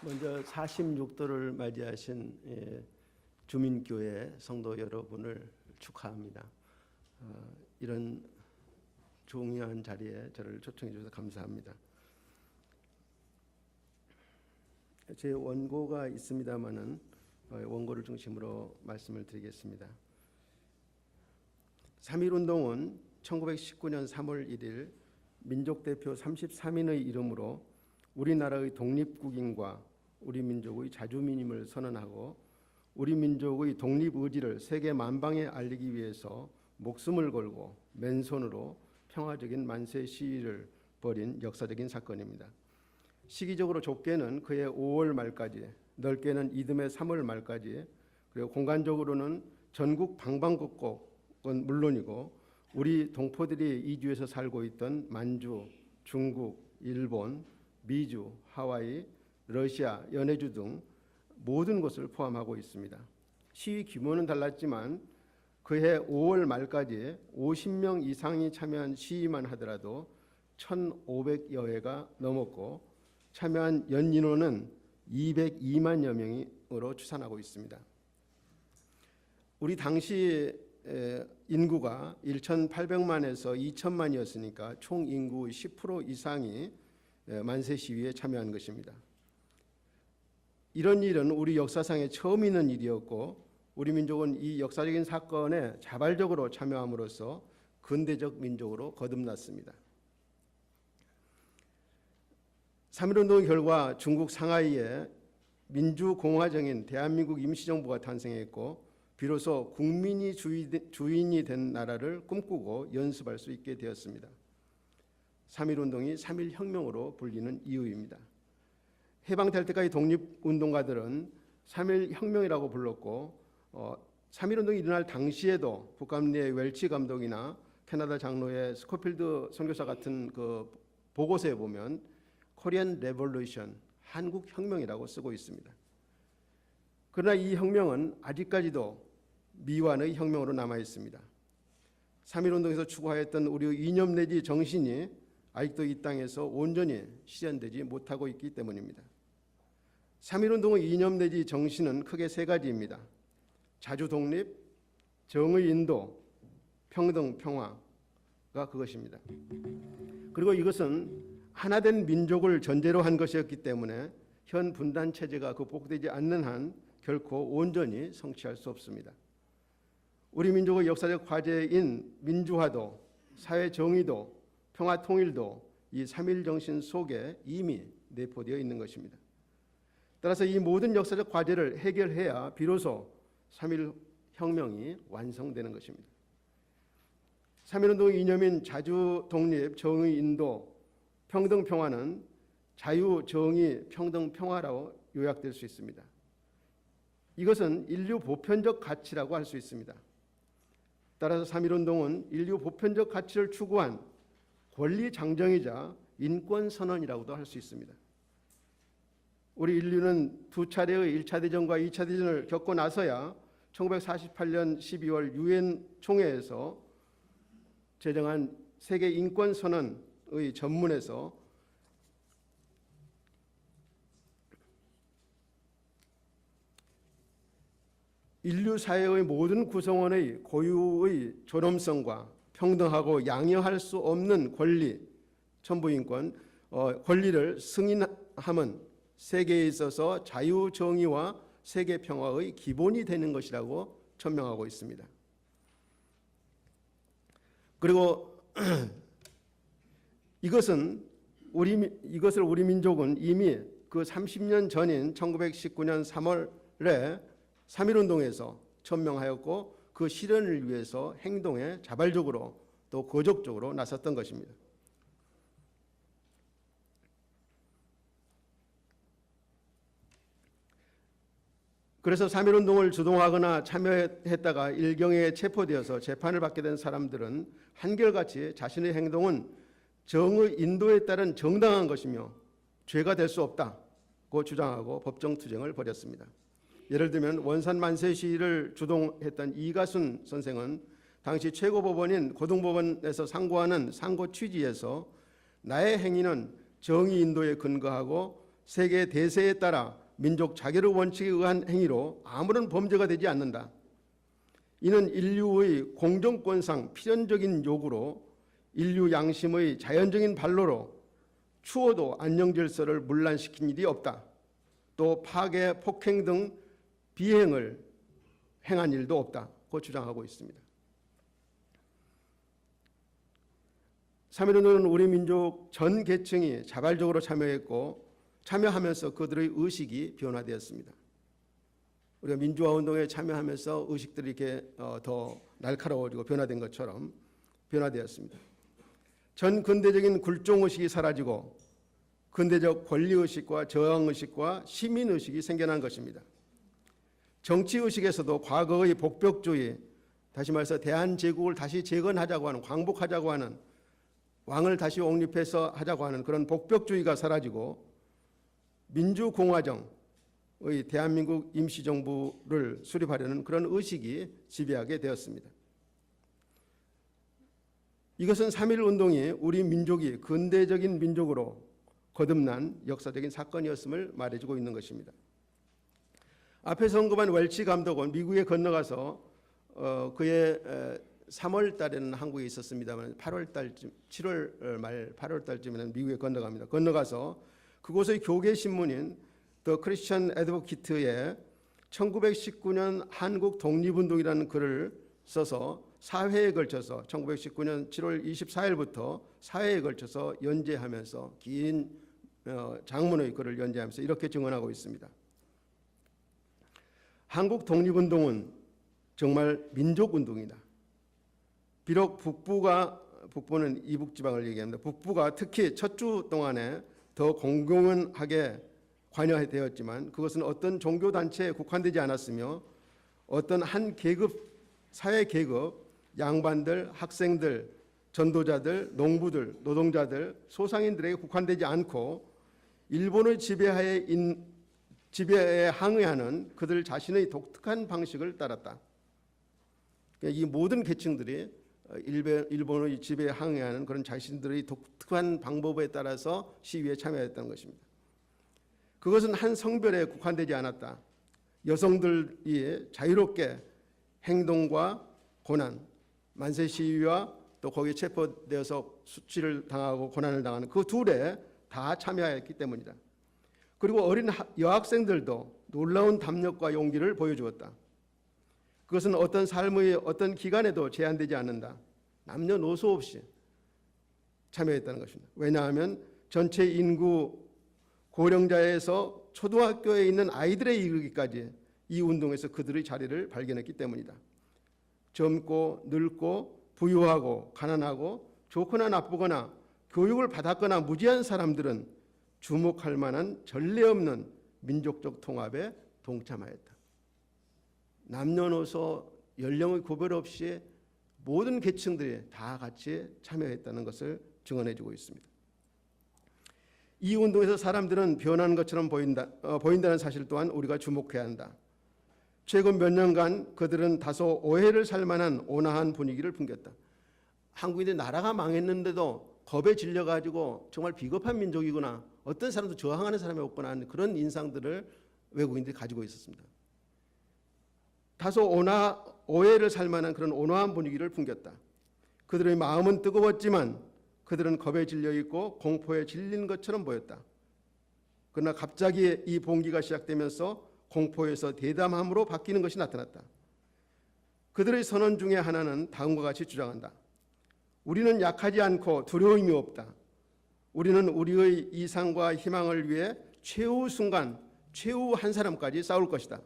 먼저 46도를 맞이하신 주민교회 성도 여러분을 축하합니다. 이런 중요한 자리에 저를 초청해 주셔서 감사합니다. 제 원고가 있습니다마는 원고를 중심으로 말씀을 드리겠습니다. 3.1운동은 1919년 3월 1일 민족대표 33인의 이름으로 우리나라의 독립국인과 우리 민족의 자주민임을 선언하고 우리 민족의 독립의지를 세계 만방에 알리기 위해서 목숨을 걸고 맨손으로 평화적인 만세 시위를 벌인 역사적인 사건입니다. 시기적으로 좁게는 그해 5월 말까지, 넓게는 이듬해 3월 말까지, 그리고 공간적으로는 전국 방방곡곡은 물론이고 우리 동포들이 이주해서 살고 있던 만주, 중국, 일본, 미주, 하와이, 러시아, 연해주 등 모든 곳을 포함하고 있습니다. 시위 규모는 달랐지만 그해 5월 말까지 50명 이상이 참여한 시위만 하더라도 1,500여 회가 넘었고 참여한 연인원은 202만여 명으로 추산하고 있습니다. 우리 당시 인구가 1,800만에서 2,000만이었으니까 총 인구의 10% 이상이 만세 시위에 참여한 것입니다. 이런 일은 우리 역사상에 처음 있는 일이었고 우리 민족은 이 역사적인 사건에 자발적으로 참여함으로써 근대적 민족으로 거듭났습니다. 3.1운동의 결과 중국 상하이에 민주공화정인 대한민국 임시정부가 탄생했고 비로소 국민이 주인이 된 나라를 꿈꾸고 연습할 수 있게 되었습니다. 3.1운동이 3.1혁명으로 불리는 이유입니다. 해방될 때까지 독립운동가들은 3.1혁명이라고 불렀고 3.1운동이 일어날 당시에도 북한 내 웰치 감독이나 캐나다 장로의 스코필드 선교사 같은 그 보고서에 보면 코리안 레볼루션, 한국혁명이라고 쓰고 있습니다. 그러나 이 혁명은 아직까지도 미완의 혁명으로 남아 있습니다. 3.1운동에서 추구하였던 우리의 이념 내지 정신이 아직도 이 땅에서 온전히 실현되지 못하고 있기 때문입니다. 3.1운동의 이념 내지 정신은 크게 세 가지입니다. 자주독립, 정의 인도, 평등 평화가 그것입니다. 그리고 이것은 하나된 민족을 전제로 한 것이었기 때문에 현 분단 체제가 극복되지 않는 한 결코 온전히 성취할 수 없습니다. 우리 민족의 역사적 과제인 민주화도, 사회 정의도, 평화 통일도 이 3.1 정신 속에 이미 내포되어 있는 것입니다. 따라서 이 모든 역사적 과제를 해결해야 비로소 3.1 혁명이 완성되는 것입니다. 3.1운동의 이념인 자주, 독립, 정의, 인도, 평등, 평화는 자유, 정의, 평등, 평화라고 요약될 수 있습니다. 이것은 인류 보편적 가치라고 할 수 있습니다. 따라서 3.1운동은 인류 보편적 가치를 추구한 권리 장정이자 인권 선언이라고도 할 수 있습니다. 우리 인류는 두 차례의 1차 대전과 2차 대전을 겪고 나서야 1948년 12월 유엔 총회에서 제정한 세계 인권 선언의 전문에서 인류 사회의 모든 구성원의 고유의 존엄성과 평등하고 양해할 수 없는 권리, 천부인권, 권리를 승인함은 세계에 있어서 자유, 정의와 세계 평화의 기본이 되는 것이라고 천명하고 있습니다. 그리고 이것을 우리 민족은 이미 그 30년 전인 1919년 3월에 3.1운동에서 천명하였고 그 실현을 위해서 행동에 자발적으로 또 거적적으로 나섰던 것입니다. 그래서 3.1운동을 주동하거나 참여했다가 일경에 체포되어서 재판을 받게 된 사람들은 한결같이 자신의 행동은 정의 인도에 따른 정당한 것이며 죄가 될 수 없다고 주장하고 법정 투쟁을 벌였습니다. 예를 들면 원산 만세 시위를 주동했던 이가순 선생은 당시 최고법원인 고등법원에서 상고하는 상고 취지에서 나의 행위는 정의 인도에 근거하고 세계 대세에 따라 민족 자결의 원칙에 의한 행위로 아무런 범죄가 되지 않는다. 이는 인류의 공정권상 필연적인 요구로 인류 양심의 자연적인 반로로 추호도 안녕질서를 문란시킨 일이 없다. 또 파괴, 폭행 등 비행을 행한 일도 없다고 주장하고 있습니다. 3.1운동은 우리 민족 전 계층이 자발적으로 참여하면서 그들의 의식이 변화되었습니다. 우리가 민주화운동에 참여하면서 의식들이 이렇게 더 날카로워지고 변화된 것처럼 변화되었습니다. 전 근대적인 굴종의식이 사라지고 근대적 권리의식과 저항의식과 시민의식이 생겨난 것입니다. 정치의식에서도 과거의 복벽주의, 다시 말해서 대한제국을 다시 재건하자고 하는, 광복하자고 하는, 왕을 다시 옹립해서 하자고 하는 그런 복벽주의가 사라지고 민주공화정의 대한민국 임시정부를 수립하려는 그런 의식이 지배하게 되었습니다. 이것은 3.1운동이 우리 민족이 근대적인 민족으로 거듭난 역사적인 사건이었음을 말해주고 있는 것입니다. 앞에서 언급한 웰치 감독은 미국에 건너가서 그의 3월 달에는 한국에 있었습니다만 8월 달쯤, 7월 말 8월 달쯤에는 미국에 건너갑니다. 건너가서 그곳의 교계 신문인 더 크리스천 애드보키트에 1919년 한국 독립운동이라는 글을 써서 4회에 걸쳐서 1919년 7월 24일부터 4회에 걸쳐서 연재하면서 긴 장문의 글을 연재하면서 이렇게 증언하고 있습니다. 한국 독립운동은 정말 민족운동이다. 비록 북부는 이북지방을 얘기합니다. 북부가 특히 첫 주 동안에 더 공공연하게 관여되었지만 그것은 어떤 종교단체에 국한되지 않았으며 어떤 한 계급, 사회 계급, 양반들, 학생들, 전도자들, 농부들, 노동자들, 소상인들에게 국한되지 않고 일본의 지배에 항의하는 그들 자신의 독특한 방식을 따랐다. 이 모든 계층들이 일본의 지배에 항의하는 그런 자신들의 독특한 방법에 따라서 시위에 참여했다는 것입니다. 그것은 한 성별에 국한되지 않았다. 여성들이 자유롭게 행동과 고난, 만세 시위와 또 거기에 체포되어서 수치를 당하고 고난을 당하는 그 둘에 다 참여했기 때문이다. 그리고 어린 여학생들도 놀라운 담력과 용기를 보여주었다. 그것은 어떤 삶의 어떤 기간에도 제한되지 않는다. 남녀노소 없이 참여했다는 것입니다. 왜냐하면 전체 인구 고령자에서 초등학교에 있는 아이들에 이르기까지 이 운동에서 그들의 자리를 발견했기 때문이다. 젊고 늙고 부유하고 가난하고 좋거나 나쁘거나 교육을 받았거나 무지한 사람들은 주목할 만한 전례 없는 민족적 통합에 동참하였다. 남녀노소 연령의 구별 없이 모든 계층들이 다 같이 참여했다는 것을 증언해주고 있습니다. 이 운동에서 사람들은 변하는 것처럼 보인다는 사실 또한 우리가 주목해야 한다. 최근 몇 년간 그들은 다소 오해를 살 만한 온화한 분위기를 풍겼다. 한국인들이 나라가 망했는데도 겁에 질려가지고 정말 비겁한 민족이구나, 어떤 사람도 저항하는 사람이 없구나 하는 그런 인상들을 외국인들이 가지고 있었습니다. 다소 오해를 살 만한 그런 온화한 분위기를 풍겼다. 그들의 마음은 뜨거웠지만 그들은 겁에 질려 있고 공포에 질린 것처럼 보였다. 그러나 갑자기 이 봉기가 시작되면서 공포에서 대담함으로 바뀌는 것이 나타났다. 그들의 선언 중에 하나는 다음과 같이 주장한다. 우리는 약하지 않고 두려움이 없다. 우리는 우리의 이상과 희망을 위해 최후 순간, 최후 한 사람까지 싸울 것이다.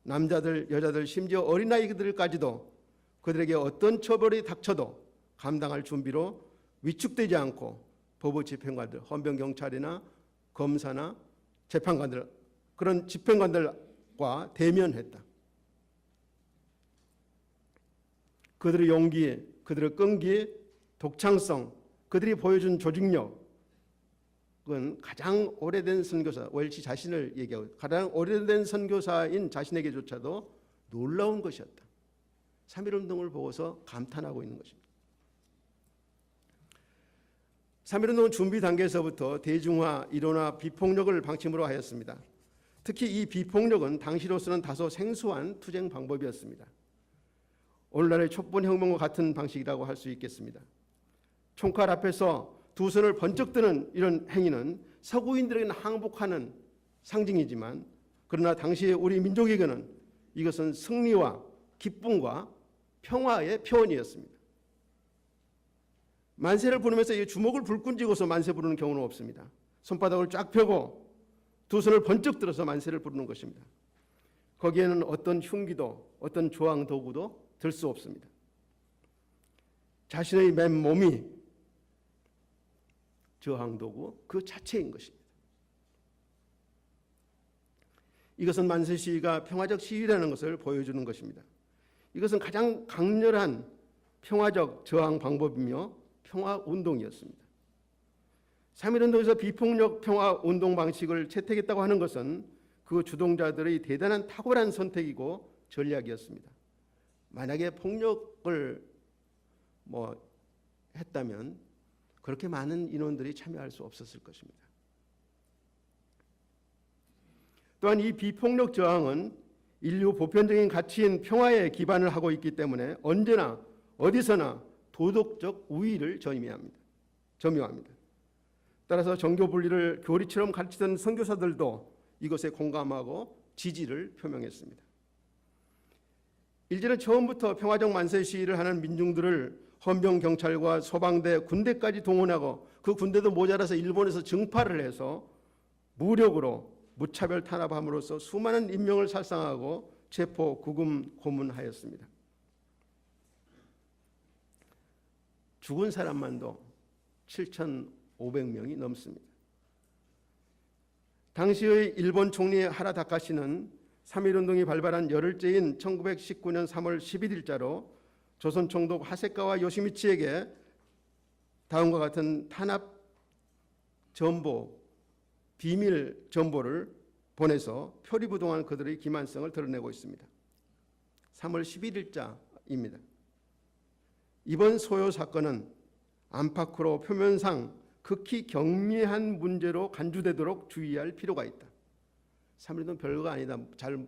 남자들, 여자들, 심지어 어린아이들까지도 그들에게 어떤 처벌이 닥쳐도 감당할 준비로 위축되지 않고 법의 집행관들, 헌병경찰이나 검사나 재판관들, 그런 집행관들과 대면했다. 그들의 용기, 그들의 끈기, 독창성, 그들이 보여준 조직력은 가장 오래된 선교사, 웰치 자신을 얘기하고 가장 오래된 선교사인 자신에게조차도 놀라운 것이었다. 3.1운동을 보고서 감탄하고 있는 것입니다. 3.1운동은 준비 단계에서부터 대중화, 일원화, 비폭력을 방침으로 하였습니다. 특히 이 비폭력은 당시로서는 다소 생소한 투쟁 방법이었습니다. 오늘날의 촛불혁명과 같은 방식이라고 할 수 있겠습니다. 총칼 앞에서 두 손을 번쩍 드는 이런 행위는 서구인들에게는 항복하는 상징이지만, 그러나 당시의 우리 민족에게는 이것은 승리와 기쁨과 평화의 표현이었습니다. 만세를 부르면서 이 주먹을 불끈 쥐고서 만세 부르는 경우는 없습니다. 손바닥을 쫙 펴고 두 손을 번쩍 들어서 만세를 부르는 것입니다. 거기에는 어떤 흉기도 어떤 조항 도구도 들 수 없습니다. 자신의 맨몸이 저항 도구 그 자체인 것입니다. 이것은 만세 시위가 평화적 시위라는 것을 보여주는 것입니다. 이것은 가장 강렬한 평화적 저항 방법이며 평화운동이었습니다. 3.1운동에서 비폭력 평화운동 방식을 채택했다고 하는 것은 그 주동자들의 대단한 탁월한 선택이고 전략이었습니다. 만약에 폭력을 했다면 그렇게 많은 인원들이 참여할 수 없었을 것입니다. 또한 이 비폭력 저항은 인류 보편적인 가치인 평화에 기반을 하고 있기 때문에 언제나 어디서나 도덕적 우위를 점유합니다. 따라서 정교 분리를 교리처럼 가르치던 선교사들도 이것에 공감하고 지지를 표명했습니다. 일제는 처음부터 평화적 만세 시위를 하는 민중들을 헌병 경찰과 소방대, 군대까지 동원하고 그 군대도 모자라서 일본에서 증파를 해서 무력으로 무차별 탄압함으로써 수많은 인명을 살상하고 체포, 구금, 고문하였습니다. 죽은 사람만도 7,500명이 넘습니다. 당시의 일본 총리 하라 다카시는 3.1운동이 발발한 열흘째인 1919년 3월 11일자로 조선 총독 하세카와 요시미치에게 다음과 같은 탄압 전보, 비밀 전보를 보내서 표리부동한 그들의 기만성을 드러내고 있습니다. 3월 11일자입니다. 이번 소요 사건은 안팎으로 표면상 극히 경미한 문제로 간주되도록 주의할 필요가 있다. 3.1운동 별거 아니다. 잘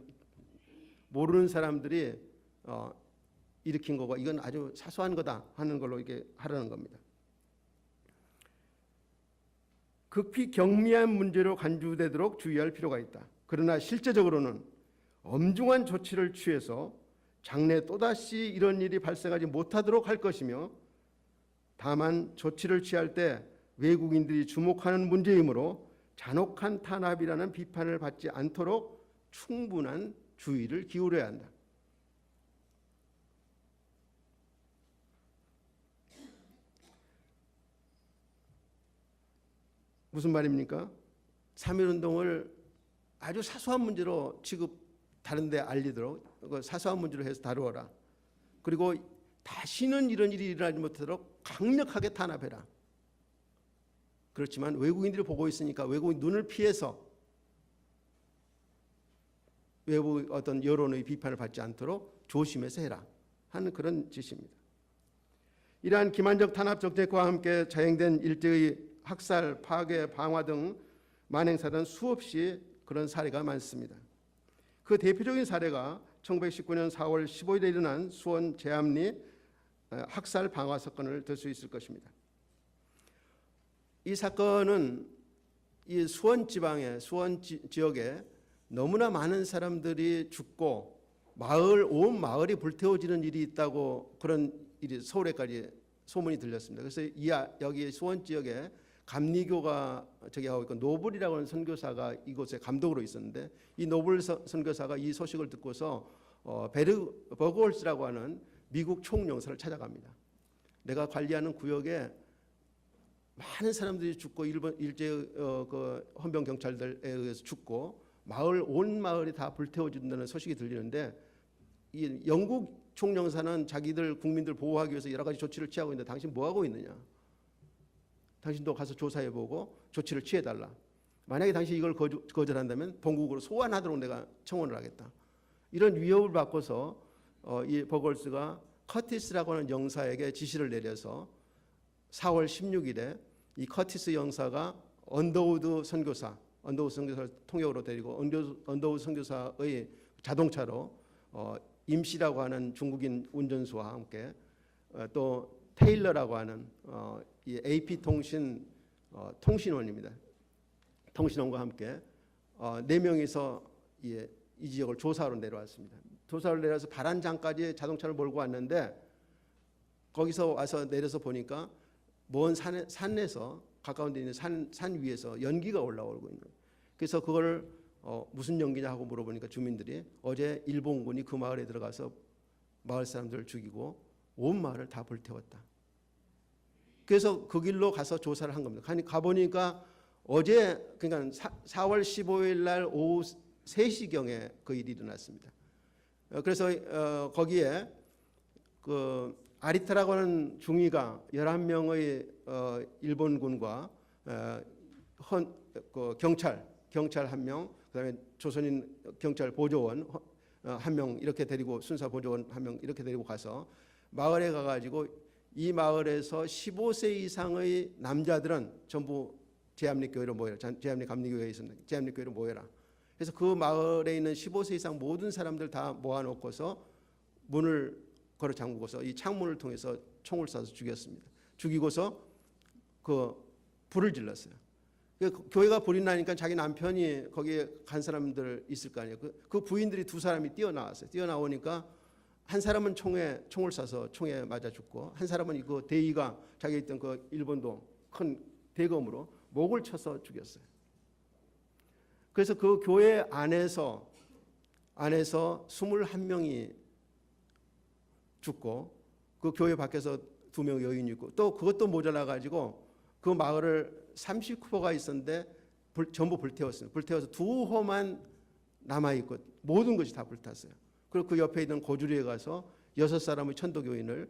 모르는 사람들이 일으킨 거고 이건 아주 사소한 거다 하는 걸로 이렇게 하라는 겁니다. 극히 경미한 문제로 간주되도록 주의할 필요가 있다. 그러나 실제적으로는 엄중한 조치를 취해서 장래 또다시 이런 일이 발생하지 못하도록 할 것이며, 다만 조치를 취할 때 외국인들이 주목하는 문제이므로 잔혹한 탄압이라는 비판을 받지 않도록 충분한 주의를 기울여야 한다. 무슨 말입니까? 3.1운동을 아주 사소한 문제로 다른 데 알리도록 사소한 문제로 해서 다루어라. 그리고 다시는 이런 일이 일어나지 못하도록 강력하게 탄압해라. 그렇지만 외국인들이 보고 있으니까 외국인 눈을 피해서 외부 어떤 여론의 비판을 받지 않도록 조심해서 해라 하는 그런 지시입니다. 이러한 기만적 탄압 정책과 함께 자행된 일제의 학살, 파괴, 방화 등 만행사는 수없이 그런 사례가 많습니다. 그 대표적인 사례가 1919년 4월 15일에 일어난 수원 제암리 학살 방화 사건을 들 수 있을 것입니다. 이 사건은 이 수원 지방의 수원 지역에 너무나 많은 사람들이 죽고 온 마을이 불태워지는 일이 있다고, 그런 일이 서울에까지 소문이 들렸습니다. 그래서 여기 수원 지역에 감리교가 하고 있고 노블이라고 하는 선교사가 이곳에 감독으로 있었는데, 이 노블 선교사가 이 소식을 듣고서 버그홀스라고 하는 미국 총영사를 찾아갑니다. 내가 관리하는 구역에 많은 사람들이 죽고 일제 그 헌병 경찰들에 의해서 죽고 온 마을이 다 불태워진다는 소식이 들리는데, 이 영국 총영사는 자기들 국민들 보호하기 위해서 여러 가지 조치를 취하고 있는데 당신 뭐 하고 있느냐? 당신도 가서 조사해보고 조치를 취해달라. 만약에 당신이 이걸 거절한다면 본국으로 소환하도록 내가 청원을 하겠다. 이런 위협을 받고서 이 버글스가 커티스라고 하는 영사에게 지시를 내려서 4월 16일에 이 커티스 영사가 언더우드 선교사를 통역으로 데리고 언더우드 선교사의 자동차로 임시라고 하는 중국인 운전수와 함께 또 테일러라고 하는 이 AP 통신 통신원입니다. 통신원과 함께 4명이서 이 지역을 조사하러 내려왔습니다. 조사를 내려서 바란장까지 자동차를 몰고 왔는데 거기서 와서 내려서 보니까 먼 산에서 가까운 데 있는 산 위에서 연기가 올라오고 있는 거예요. 그래서 그걸 무슨 연기냐 하고 물어보니까 주민들이 어제 일본군이 그 마을에 들어가서 마을 사람들을 죽이고 온 마을을 다 불태웠다. 그래서 그 길로 가서 조사를 한 겁니다. 가보니까 어제 그러니까 4월 15일 날 오후 3시경에 그 일이 일어났습니다. 그래서 거기에 그 아리타라고 하는 중위가 11명의 일본군과 경찰 1명, 그다음에 조선인 경찰 보조원 1명 이렇게 데리고 순사 보조원 1명 이렇게 데리고 가서 마을에 가가지고 이 마을에서 15세 이상의 남자들은 전부 제암리교회로 모여라. 제암리 감리교회에 있었는데 제암리교회로 모여라. 그래서 그 마을에 있는 15세 이상 모든 사람들 다 모아놓고서 문을 걸어 잠그고서 이 창문을 통해서 총을 쏴서 죽였습니다. 죽이고서 그 불을 질렀어요. 교회가 불이 나니까 자기 남편이 거기에 간 사람들 있을 거 아니에요. 그 부인들이 2사람이 뛰어나왔어요. 뛰어나오니까 한 사람은 총을 쏴서 총에 맞아 죽고 한 사람은 이거 대의가 자기 있던 그 일본도 큰 대검으로 목을 쳐서 죽였어요. 그래서 그 교회 안에서 21명이 죽고 그 교회 밖에서 2명 여인이 있고 또 그것도 모자라 가지고 그 마을을 30호가 있었는데 전부 불태웠어요. 불태워서 2호만 남아 있고 모든 것이 다 불탔어요. 그리고 그 옆에 있는 고주리에 가서 6사람의 천도교인을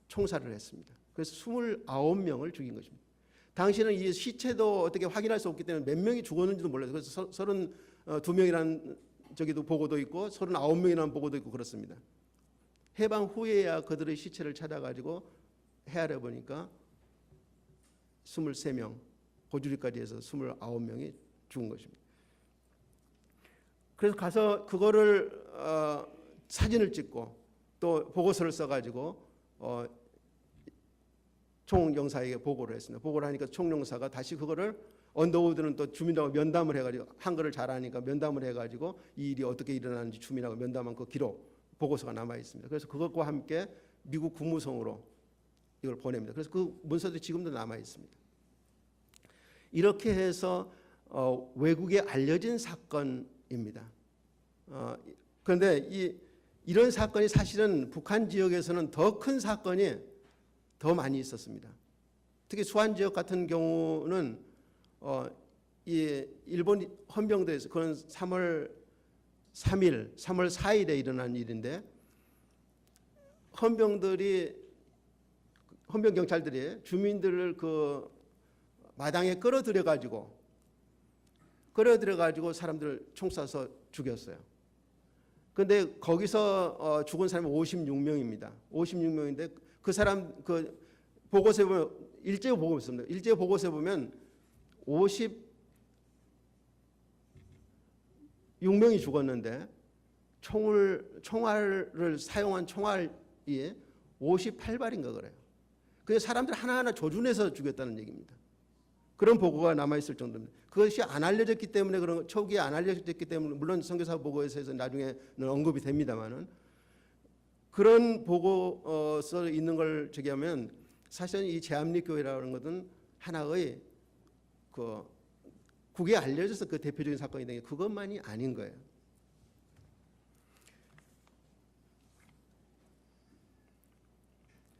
총살을 했습니다. 그래서 29명을 죽인 것입니다. 당시는 이 시체도 어떻게 확인할 수 없기 때문에 몇 명이 죽었는지도 몰라요. 그래서 32명이라는 저기도 보고도 있고 39명이라는 보고도 있고 그렇습니다. 해방 후에야 그들의 시체를 찾아가지고 헤아려 보니까 23명, 고주리까지 해서 29명이 죽은 것입니다. 그래서 가서 그거를 사진을 찍고 또 보고서를 써가지고 총영사에게 보고를 했습니다. 보고를 하니까 총영사가 다시 그거를 언더우드는 또 주민하고 면담을 해가지고 한글을 잘하니까 면담을 해가지고 이 일이 어떻게 일어나는지 주민하고 면담한 그 기록 보고서가 남아 있습니다. 그래서 그것과 함께 미국 국무성으로 이걸 보냅니다. 그래서 그 문서들이 지금도 남아 있습니다. 이렇게 해서 외국에 알려진 사건입니다. 그런데 이런 사건이 사실은 북한 지역에서는 더 큰 사건이 더 많이 있었습니다. 특히 수안 지역 같은 경우는 이 일본 헌병대에서 그건 3월 3일, 3월 4일에 일어난 일인데 헌병 경찰들이 주민들을 그 마당에 끌어들여 가지고 사람들을 총 쏴서 죽였어요. 그런데 거기서 죽은 사람이 56명입니다. 56명인데 그 사람 그 보고서에 보면 일제 보고서입니다. 일제 보고서에 보면 56명이 죽었는데 총알을 사용한 총알이 58발인가 그래요. 그래서 사람들 하나하나 조준해서 죽였다는 얘기입니다. 그런 보고가 남아있을 정도입니다. 그것이 안 알려졌기 때문에 그런 초기에 안 알려졌기 때문에 물론 선교사 보고에서 나중에는 언급이 됩니다만은 그런 보고서 있는 걸 저기하면 사실은 이 제암리교회라는 것은 하나의 그 국에 알려져서 그 대표적인 사건이 된 게 그것만이 아닌 거예요.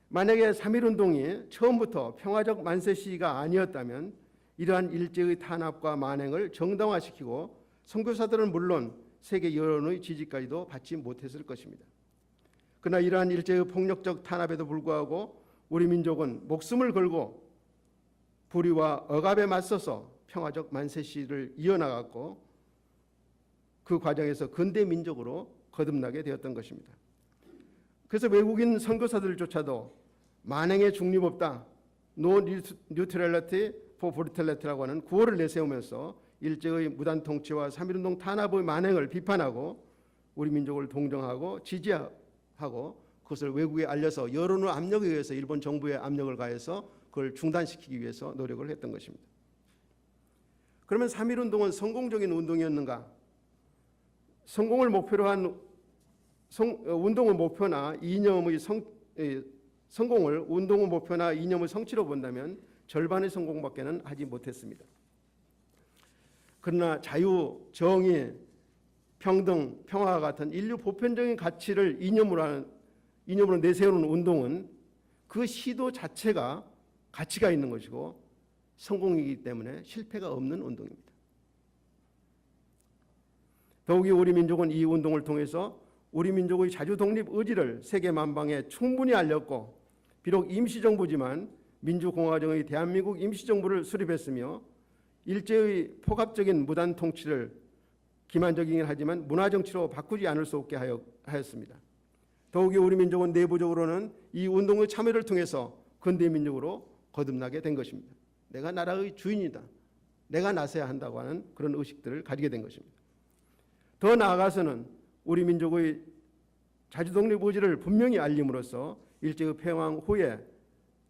만약에 3.1운동이 처음부터 평화적 만세 시위가 아니었다면 이러한 일제의 탄압과 만행을 정당화시키고 선교사들은 물론 세계 여론의 지지까지도 받지 못했을 것입니다. 그러나 이러한 일제의 폭력적 탄압에도 불구하고 우리 민족은 목숨을 걸고 불의와 억압에 맞서서 평화적 만세 시위를 이어나갔고 그 과정에서 근대 민족으로 거듭나게 되었던 것입니다. 그래서 외국인 선교사들조차도 만행에 중립 없다, 노 뉴트럴리티 포 브루탈리티라고 하는 구호를 내세우면서 일제의 무단 통치와 3.1운동 탄압의 만행을 비판하고 우리 민족을 동정하고 지지하고 그것을 외국에 알려서 여론의 압력에 의해서 일본 정부의 압력을 가해서 그걸 중단시키기 위해서 노력을 했던 것입니다. 그러면 3.1운동은 성공적인 운동이었는가? 성공을 목표로 한 운동의 목표나 이념의 성공을 운동의 목표나 이념의 성취로 본다면 절반의 성공밖에는 하지 못했습니다. 그러나 자유, 정의, 평등, 평화와 같은 인류 보편적인 가치를 이념으로 내세우는 운동은 그 시도 자체가 가치가 있는 것이고 성공이기 때문에 실패가 없는 운동입니다. 더욱이 우리 민족은 이 운동을 통해서 우리 민족의 자주 독립 의지를 세계 만방에 충분히 알렸고 비록 임시정부지만 민주공화정의 대한민국 임시정부를 수립했으며 일제의 포갑적인 무단 통치를 기만적이긴 하지만 문화정치로 바꾸지 않을 수 없게 하였습니다. 더욱이 우리 민족은 내부적으로는 이 운동의 참여를 통해서 근대민족으로 거듭나게 된 것입니다. 내가 나라의 주인이다. 내가 나서야 한다고 하는 그런 의식들을 가지게 된 것입니다. 더 나아가서는 우리 민족의 자주독립 의지를 분명히 알림으로써 일제의 폐왕 후에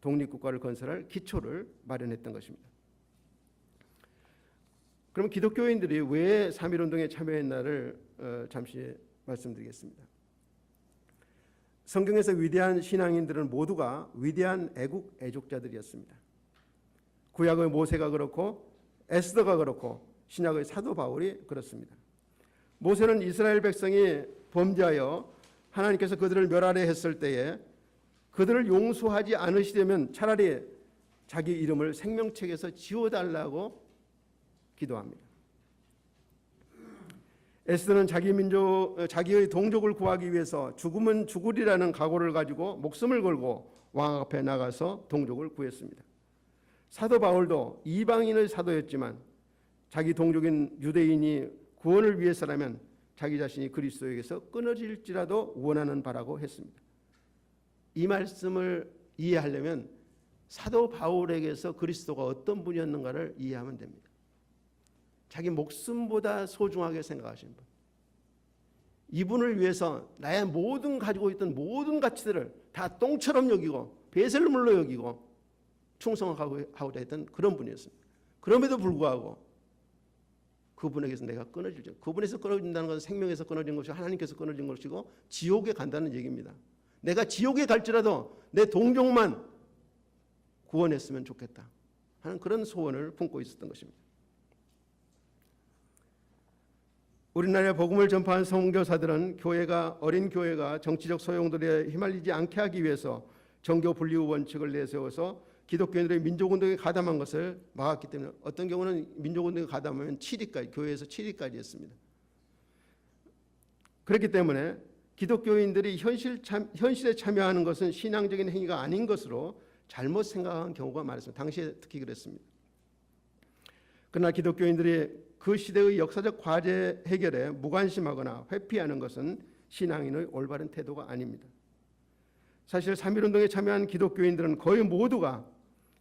독립국가를 건설할 기초를 마련했던 것입니다. 그럼 기독교인들이 왜 3.1운동에 참여했나를 잠시 말씀드리겠습니다. 성경에서 위대한 신앙인들은 모두가 위대한 애국 애족자들이었습니다. 구약의 모세가 그렇고 에스더가 그렇고 신약의 사도 바울이 그렇습니다. 모세는 이스라엘 백성이 범죄하여 하나님께서 그들을 멸하려 했을 때에 그들을 용서하지 않으시려면 차라리 자기 이름을 생명책에서 지워달라고 기도합니다. 에스더는 자기의 동족을 구하기 위해서 죽으면 죽으리라는 각오를 가지고 목숨을 걸고 왕 앞에 나가서 동족을 구했습니다. 사도 바울도 이방인의 사도였지만 자기 동족인 유대인이 구원을 위해서라면 자기 자신이 그리스도에게서 끊어질지라도 원하는 바라고 했습니다. 이 말씀을 이해하려면 사도 바울에게서 그리스도가 어떤 분이었는가를 이해하면 됩니다. 자기 목숨보다 소중하게 생각하시는 분. 이분을 위해서 나의 모든 가지고 있던 모든 가치들을 다 똥처럼 여기고 배설물로 여기고 충성하고자 했던 그런 분이었습니다. 그럼에도 불구하고 그분에게서 내가 끊어질지, 그분에서 끊어진다는 것은 생명에서 끊어진 것이고 하나님께서 끊어진 것이고 지옥에 간다는 얘기입니다. 내가 지옥에 갈지라도 내 동족만 구원했으면 좋겠다 하는 그런 소원을 품고 있었던 것입니다. 우리나라에 복음을 전파한 선교사들은 어린 교회가 정치적 소용돌이에 휘말리지 않게 하기 위해서 정교 분리의 원칙을 내세워서 기독교인들의 민족운동에 가담한 것을 막았기 때문에 어떤 경우는 민족운동에 가담하면 7위까지, 교회에서 7위까지 했습니다. 그렇기 때문에 기독교인들이 현실에 참여하는 것은 신앙적인 행위가 아닌 것으로 잘못 생각한 경우가 많았습니다. 당시에 특히 그랬습니다. 그러나 기독교인들이 그 시대의 역사적 과제 해결에 무관심하거나 회피하는 것은 신앙인의 올바른 태도가 아닙니다. 사실 3.1운동에 참여한 기독교인들은 거의 모두가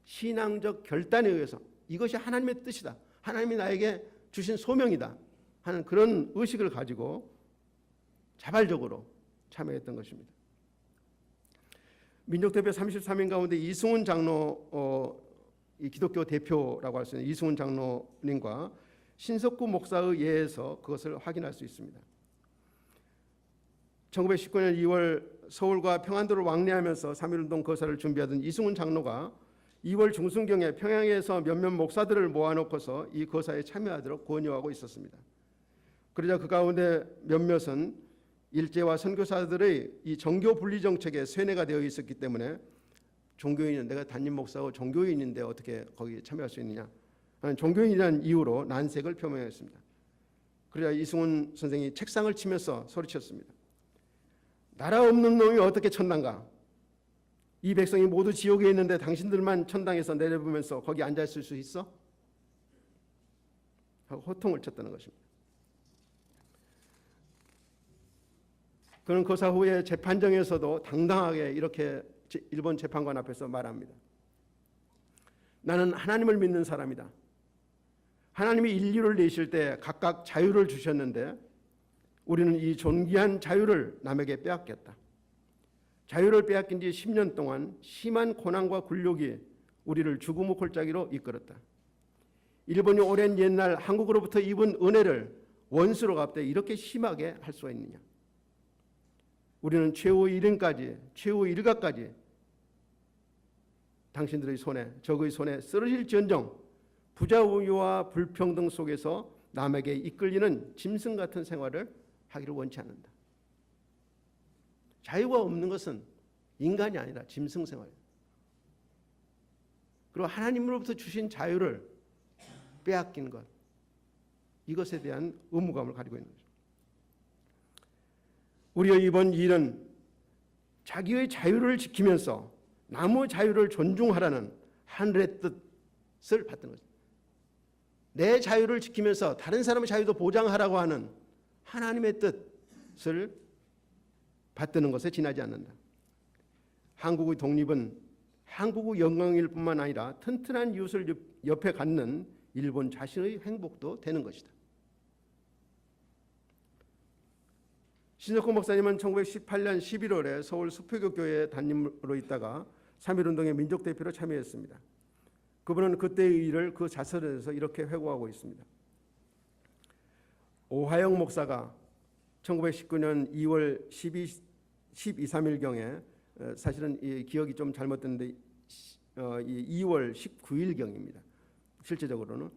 신앙적 결단에 의해서 이것이 하나님의 뜻이다, 하나님이 나에게 주신 소명이다 하는 그런 의식을 가지고 자발적으로 참여했던 것입니다. 민족대표 33인 가운데 이승훈 장로, 이 기독교 대표라고 할 수 있는 이승훈 장로님과 신석구 목사의 예에서 그것을 확인할 수 있습니다. 1919년 2월 서울과 평안도를 왕래하면서 3.1운동 거사를 준비하던 이승훈 장로가 2월 중순경에 평양에서 몇몇 목사들을 모아놓고서 이 거사에 참여하도록 권유하고 있었습니다. 그러자 그 가운데 몇몇은 일제와 선교사들의 이 정교 분리 정책에 쇠뇌가 되어 있었기 때문에 종교인은 내가 담임 목사고 종교인인데 어떻게 거기에 참여할 수 있느냐 하는 종교인이라는 이유로 난색을 표명했습니다. 그러자 이승훈 선생이 책상을 치면서 소리쳤습니다. 나라 없는 놈이 어떻게 천당가? 이 백성이 모두 지옥에 있는데 당신들만 천당에서 내려보면서 거기 앉아있을 수 있어? 하고 호통을 쳤다는 것입니다. 그는 거사 후에 재판정에서도 당당하게 이렇게 일본 재판관 앞에서 말합니다. 나는 하나님을 믿는 사람이다. 하나님이 인류를 내실 때 각각 자유를 주셨는데 우리는 이 존귀한 자유를 남에게 빼앗겼다. 자유를 빼앗긴 지 10년 동안 심한 고난과 굴욕이 우리를 죽음의 골짜기로 이끌었다. 일본이 오랜 옛날 한국으로부터 입은 은혜를 원수로 갚되 이렇게 심하게 할 수가 있느냐. 우리는 최후의 이름까지, 최후의 일각까지 당신들의 손에, 적의 손에 쓰러질지언정 부자우유와 불평등 속에서 남에게 이끌리는 짐승 같은 생활을 하기를 원치 않는다. 자유가 없는 것은 인간이 아니라 짐승 생활이다. 그리고 하나님으로부터 주신 자유를 빼앗긴 것, 이것에 대한 의무감을 가지고 있는 거죠. 우리의 이번 일은 자기의 자유를 지키면서 남의 자유를 존중하라는 하늘의 뜻을 받는 거죠. 내 자유를 지키면서 다른 사람의 자유도 보장하라고 하는 하나님의 뜻을 받드는 것에 지나지 않는다. 한국의 독립은 한국의 영광일 뿐만 아니라 튼튼한 이웃을 옆에 갖는 일본 자신의 행복도 되는 것이다. 신석호 목사님은 1918년 11월에 서울 수표교교회 담임으로 있다가 3.1운동의 민족대표로 참여했습니다. 그분은 그때의 일을 그 자서전에서 이렇게 회고하고 있습니다. 오하영 목사가 1919년 2월 12, 13일경에 사실은 이 기억이 좀 잘못됐는데 2월 19일경입니다. 실제적으로는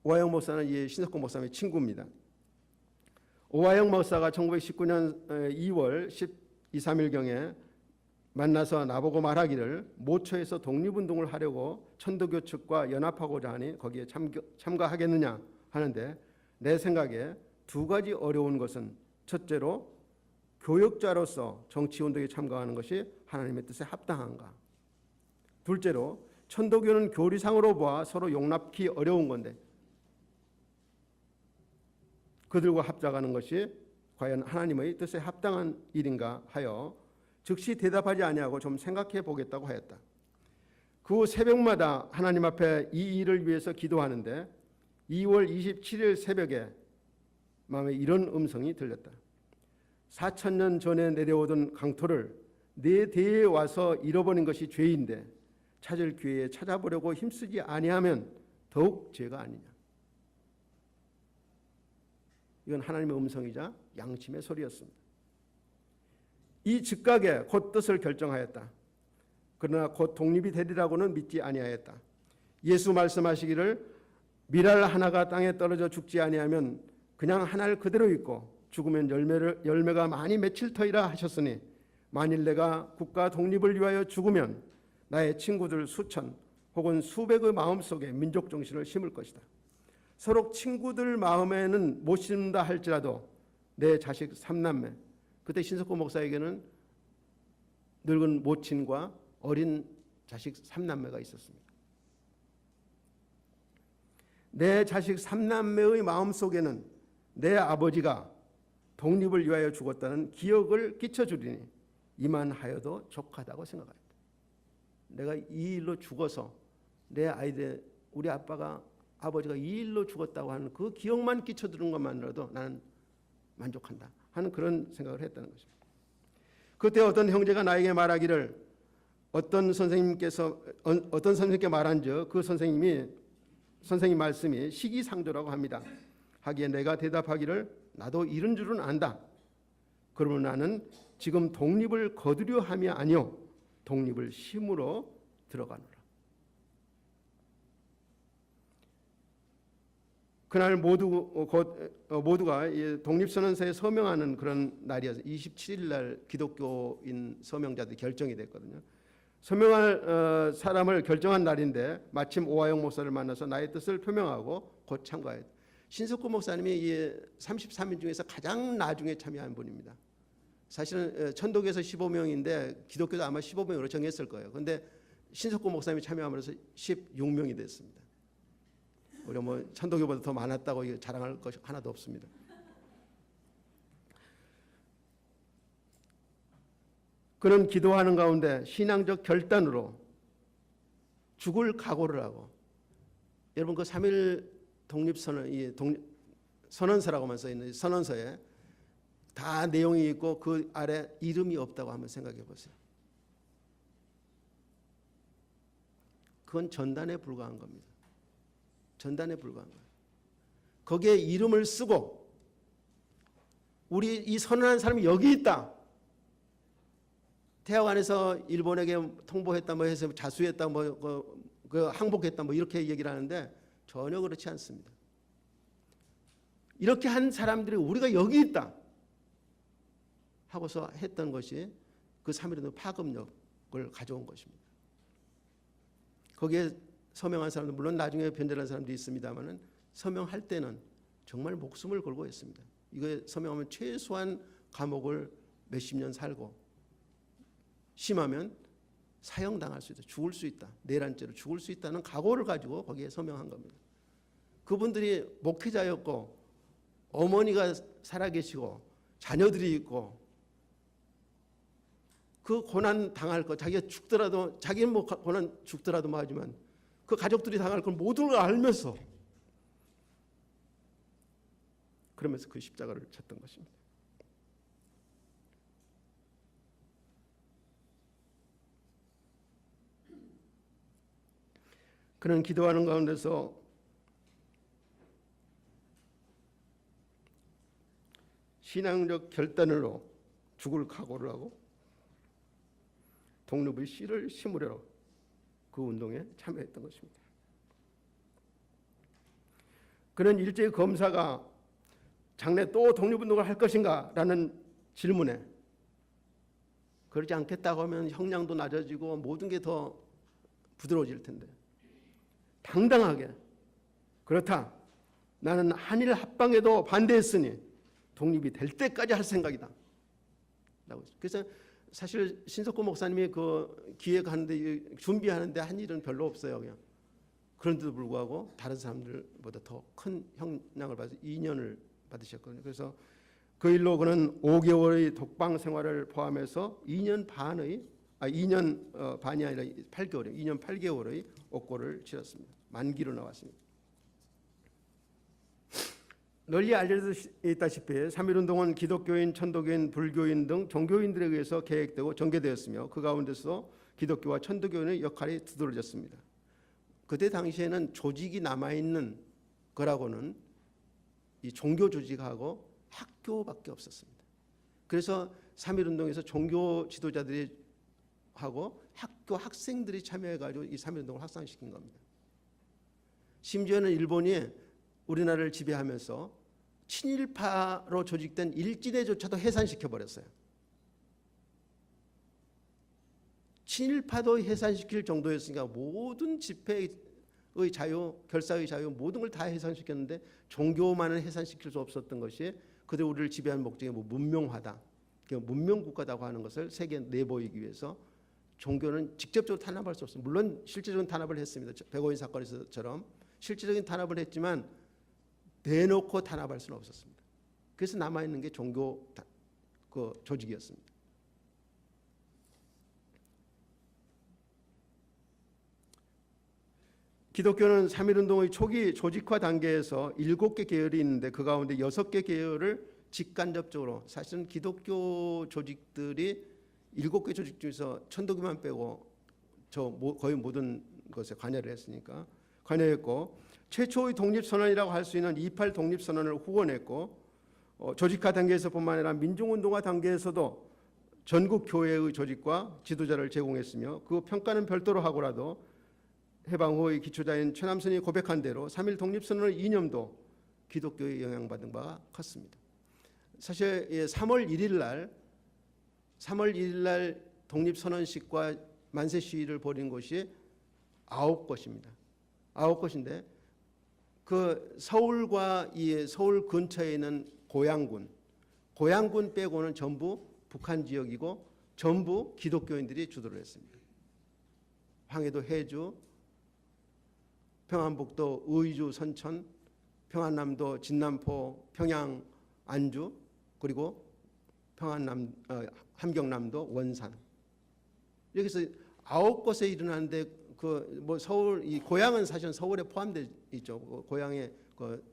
오하영 목사는 이 신석호 목사님의 친구입니다. 오하영 목사가 1919년 2월 12, 13일경에 만나서 나보고 말하기를 모처에서 독립운동을 하려고 천도교 측과 연합하고자 하니 거기에 참가하겠느냐 하는데 내 생각에 두 가지 어려운 것은 첫째로 교역자로서 정치운동에 참가하는 것이 하나님의 뜻에 합당한가. 둘째로 천도교는 교리상으로 보아 서로 용납하기 어려운 건데 그들과 합작하는 것이 과연 하나님의 뜻에 합당한 일인가 하여 즉시 대답하지 아니하고 좀 생각해 보겠다고 하였다. 그 새벽마다 하나님 앞에 이 일을 위해서 기도하는데 2월 27일 새벽에 마음에 이런 음성이 들렸다. 4,000년 전에 내려오던 강토를 내 대에 와서 잃어버린 것이 죄인데 찾을 기회에 찾아보려고 힘쓰지 아니하면 더욱 죄가 아니냐. 이건 하나님의 음성이자 양심의 소리였습니다. 이 즉각에 곧 뜻을 결정하였다. 그러나 곧 독립이 되리라고는 믿지 아니하였다. 예수 말씀하시기를 밀알 하나가 땅에 떨어져 죽지 아니하면 그냥 하나를 그대로 있고 죽으면 열매가 많이 맺힐 터이라 하셨으니 만일 내가 국가 독립을 위하여 죽으면 나의 친구들 수천 혹은 수백의 마음속에 민족 정신을 심을 것이다. 서로 친구들 마음에는 못 심는다 할지라도 내 자식 3남매, 그때 신석호 목사에게는 늙은 모친과 어린 자식 3남매가 있었습니다. 내 자식 3남매의 마음속에는 내 아버지가 독립을 위하여 죽었다는 기억을 끼쳐주리니 이만하여도 족하다고 생각합니다. 내가 이 일로 죽어서 내 아이들, 우리 아버지가 이 일로 죽었다고 하는 그 기억만 끼쳐주는 것만으로도 나는 만족한다 하는 그런 생각을 했다는 것입니다. 그때 어떤 형제가 나에게 말하기를 어떤 선생님께 말한즉 그 선생님 말씀이 시기상조라고 합니다. 하기에 내가 대답하기를 나도 이런 줄은 안다. 그러면 나는 지금 독립을 거두려 함이 아니요 독립을 심으러 들어가노라. 그날 모두가 독립선언서에 서명하는 그런 날이어서 27일 날 기독교인 서명자들이 결정이 됐거든요. 서명할 사람을 결정한 날인데 마침 오하영 목사를 만나서 나의 뜻을 표명하고 곧 참가했다. 신석호 목사님이 33인 중에서 가장 나중에 참여한 분입니다. 사실은 천도교에서 15명인데 기독교도 아마 15명으로 정했을 거예요. 그런데 신석호 목사님이 참여하면서 16명이 됐습니다. 우리 천도교보다 더 많았다고 자랑할 것이 하나도 없습니다. 그는 기도하는 가운데 신앙적 결단으로 죽을 각오를 하고, 여러분 그 3.1 독립선언, 이 선언서라고만 써 있는 선언서에 다 내용이 있고 그 아래 이름이 없다고 한번 생각해 보세요. 그건 전단에 불과한 겁니다. 전단에 불과한 거예요. 거기에 이름을 쓰고 우리 이 선언한 사람이 여기 있다. 태화관에서 일본에게 통보했다, 뭐 해서 자수했다, 그 항복했다, 뭐 이렇게 얘기를 하는데 전혀 그렇지 않습니다. 이렇게 한 사람들이 우리가 여기 있다 하고서 했던 것이 그 3.1운동 파급력을 가져온 것입니다. 거기에 서명한 사람들, 물론 나중에 변절한 사람도 있습니다만은 서명할 때는 정말 목숨을 걸고 했습니다. 이거에 서명하면 최소한 감옥을 몇십 년 살고 심하면 사형당할 수 있다, 죽을 수 있다, 내란죄로 죽을 수 있다는 각오를 가지고 거기에 서명한 겁니다. 그분들이 목회자였고 어머니가 살아계시고 자녀들이 있고 그 고난 당할 거, 자기가 죽더라도, 자기는 뭐 고난 죽더라도 뭐 하지만 그 가족들이 당할 걸 모든 걸 알면서 그러면서 그 십자가를 쳤던 것입니다. 그는 기도하는 가운데서 신앙적 결단으로 죽을 각오를 하고 독립의 씨를 심으려 그 운동에 참여했던 것입니다. 그는 일제히 검사가 장래 또 독립운동을 할 것인가 라는 질문에 그러지 않겠다고 하면 형량도 낮아지고 모든 게 더 부드러워질 텐데 당당하게 그렇다, 나는 한일 합방에도 반대했으니 독립이 될 때까지 할 생각이다. 그래서 사실 신석구 목사님이 그 기획하는데 준비하는데 한 일은 별로 없어요. 그냥. 그런데도 불구하고 다른 사람들보다 더 큰 형량을 받아서 2년을 받으셨거든요. 그래서 그 일로 그는 5개월의 독방 생활을 포함해서 2년 반이 아니라 8개월에 2년 8개월의 옥고를 치렀습니다. 만기로 나왔습니다. 널리 알려졌다시피 3.1운동은 기독교인, 천도교인, 불교인 등 종교인들에 의해서 계획되고 전개되었으며 그 가운데서 기독교와 천도교인의 역할이 두드러졌습니다. 그때 당시에는 조직이 남아있는 거라고는 이 종교 조직하고 학교밖에 없었습니다. 그래서 3.1운동에서 종교 지도자들이 하고 학교 학생들이 참여해가지고 이 3.1운동을 확산시킨 겁니다. 심지어는 일본이 우리나라를 지배하면서 친일파로 조직된 일진회조차도 해산시켜버렸어요. 친일파도 해산시킬 정도였으니까 모든 집회의 자유, 결사의 자유 모든 걸 다 해산시켰는데 종교만은 해산시킬 수 없었던 것이 그들 우리를 지배하는 목적이 뭐 문명화다, 문명국가다고 하는 것을 세계에 내보이기 위해서 종교는 직접적으로 탄압할 수 없습니다. 물론 실질적인 탄압을 했습니다. 백오인 사건에서처럼 실질적인 탄압을 했지만 대놓고 탄압할 수는 없었습니다. 그래서 남아있는 게 종교 조직이었습니다. 기독교는 3.1운동의 초기 조직화 단계에서 7개 계열이 있는데 그 가운데 6개 계열을 직간접적으로, 사실은 기독교 조직들이 7개 조직 중에서 천도교만 빼고 거의 모든 것에 관여를 했으니까 관여했고, 최초의 독립선언이라고 할 수 있는 28 독립선언을 후원했고, 조직화 단계에서뿐만 아니라 민중운동화 단계에서도 전국 교회의 조직과 지도자를 제공했으며 그 평가는 별도로 하고라도 해방 후의 기초자인 최남선이 고백한 대로 3.1 독립선언의 이념도 기독교에 영향받은 바가 컸습니다. 사실 3월 1일 날 독립선언식과 만세 시위를 벌인 곳이 9곳입니다. 9곳인데 그 서울과 이 서울 근처에 있는 고양군 빼고는 전부 북한 지역이고 전부 기독교인들이 주도를 했습니다. 황해도 해주, 평안북도 의주 선천, 평안남도 진남포, 평양 안주, 그리고 함경남도 원산, 여기서 9곳에 일어나는데 그 뭐 서울 이 고향은 사실 서울에 포함돼 있죠. 고향에 그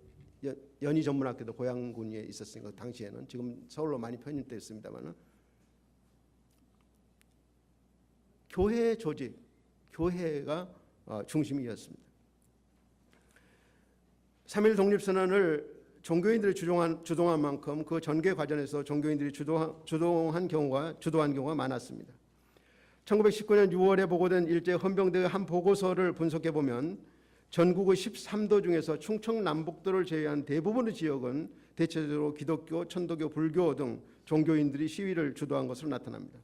연희 전문학교도 고양군에 있었으니까 당시에는 지금 서울로 많이 편입되어 있습니다만은 교회 조직, 교회가 중심이었습니다. 3.1 독립선언을 종교인들이 주동한 만큼 그 전개 과정에서 종교인들이 주도한 경우가 많았습니다. 1919년 6월에 보고된 일제 헌병대의 한 보고서를 분석해 보면 전국의 13도 중에서 충청 남북도를 제외한 대부분의 지역은 대체적으로 기독교, 천도교, 불교 등 종교인들이 시위를 주도한 것으로 나타납니다.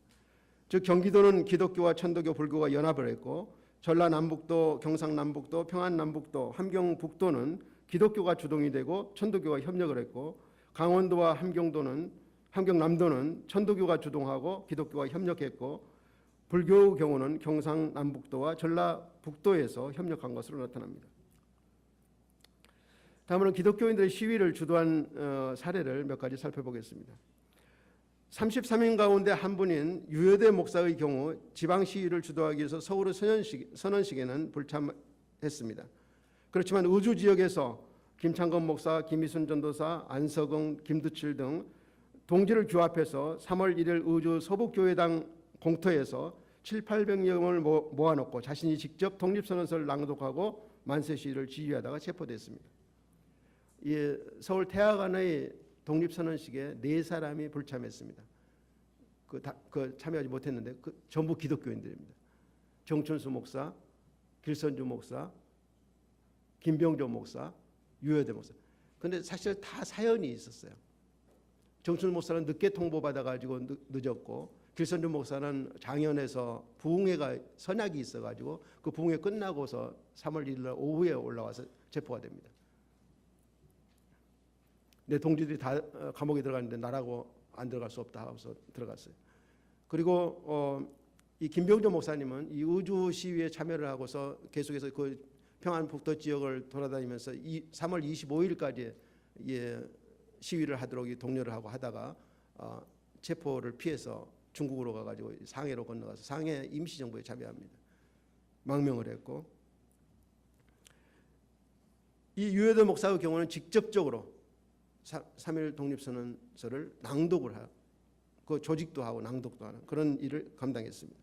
즉 경기도는 기독교와 천도교, 불교가 연합을 했고 전라남북도, 경상남북도, 평안남북도, 함경북도는 기독교가 주동이 되고 천도교가 협력을 했고 강원도와 함경남도는 천도교가 주동하고 기독교가 협력했고 불교의 경우는 경상남북도와 전라북도에서 협력한 것으로 나타납니다. 다음으로 기독교인들의 시위를 주도한 사례를 몇 가지 살펴보겠습니다. 33인 가운데 한 분인 유여대 목사의 경우 지방 시위를 주도하기 위해서 서울의 선언식에는 불참했습니다. 그렇지만 의주 지역에서 김창건 목사, 김희순 전도사, 안석응, 김두칠 등 동지를 규합해서 3월 1일 의주 서북교회당 공터에서 700~800명을 모아놓고 자신이 직접 독립선언서를 낭독하고 만세 시위를 지휘하다가 체포됐습니다. 서울 태화관의 독립선언식에 4사람이 불참했습니다. 참여하지 못했는데 전부 기독교인들입니다. 정춘수 목사, 길선주 목사, 김병조 목사, 유여대 목사. 그런데 사실 다 사연이 있었어요. 정춘수 목사는 늦게 통보받아가지고 늦었고 길선주 목사는 장현에서 부흥회가 선약이 있어가지고 그 부흥회 끝나고서 3월 1일 날 오후에 올라와서 체포가 됩니다. 내 동지들이 다 감옥에 들어갔는데 나라고 안 들어갈 수 없다 하고서 들어갔어요. 그리고 이 김병조 목사님은 이 의주 시위에 참여를 하고서 계속해서 그 평안북도 지역을 돌아다니면서 3월 25일까지 시위를 하도록 독려를 하고 하다가 체포를 피해서 중국으로 가가지고 상해로 건너가서 상해 임시정부에 참여합니다. 망명을 했고 이 유여대 목사의 경우는 직접적으로 3.1 독립선언서를 낭독을 하고 그 조직도 하고 낭독도 하는 그런 일을 감당했습니다.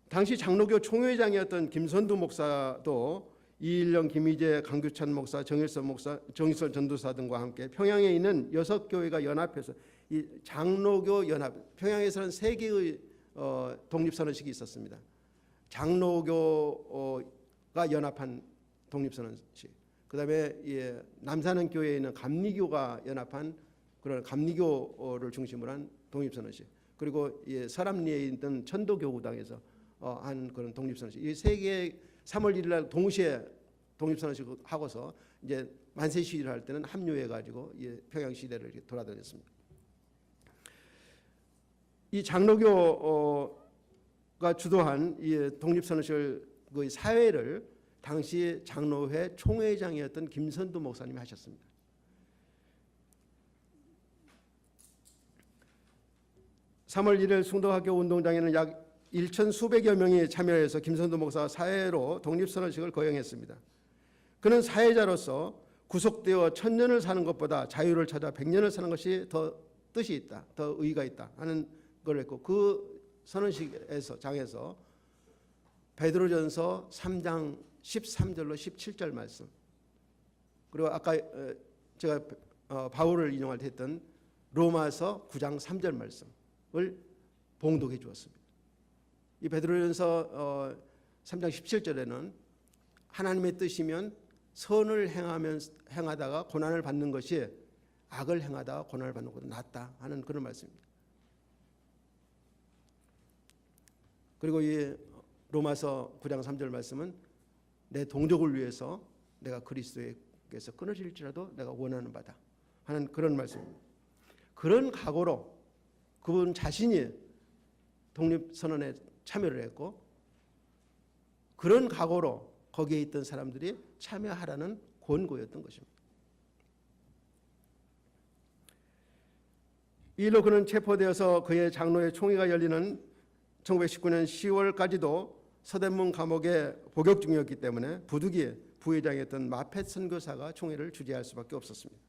당시 장로교 총회장이었던 김선두 목사도 이일령, 김희재, 강규찬 목사, 정일선 전도사 등과 함께 평양에 있는 6교회가 연합해서 이 장로교 연합, 평양에서는 3개의 독립선언식이 있었습니다. 장로교가 연합한 독립선언식, 그 다음에 남산은 교회에 있는 감리교가 연합한 그런 감리교를 중심으로 한 독립선언식, 그리고 서람리에 있던 천도교구당에서 한 그런 독립선언식, 이 3개 3월 1일 날 동시에 독립선언식을 하고서 이제 만세 시위를 할 때는 합류해가지고 평양 시대를 이렇게 돌아다녔습니다. 이 장로교가 주도한 이 독립선언식의 그 사회를 당시 장로회 총회장이었던 김선두 목사님이 하셨습니다. (3월 1일) 숭덕학교 운동장에는 약 1,수백여 명이 참여해서 김선두 목사가 사회로 독립선언식을 거행했습니다. 그는 사회자로서 구속되어 1000년을 사는 것보다 자유를 찾아 100년을 사는 것이 더 뜻이 있다, 더 의의가 있다 하는 걸 했고, 그 선언식에서 장에서 베드로전서 3장 13절로 17절 말씀, 그리고 아까 제가 바울을 인용할 때 했던 로마서 9장 3절 말씀을 봉독해 주었습니다. 이 베드로전서 3장 17절에는 하나님의 뜻이면 선을 행하다가 고난을 받는 것이 악을 행하다가 고난을 받는 것보다 낫다 하는 그런 말씀입니다. 그리고 이 로마서 9장 3절 말씀은 내 동족을 위해서 내가 그리스도에게서 끊어질지라도 내가 원하는 바다 하는 그런 말씀입니다. 그런 각오로 그분 자신이 독립선언에 참여를 했고, 그런 각오로 거기에 있던 사람들이 참여하라는 권고였던 것입니다. 이 일로 그는 체포되어서 그의 장로의 총회가 열리는 1919년 10월까지도 서대문 감옥에 복역 중이었기 때문에 부득이 부회장이었던 마펫 선교사가 총회를 주재할 수밖에 없었습니다.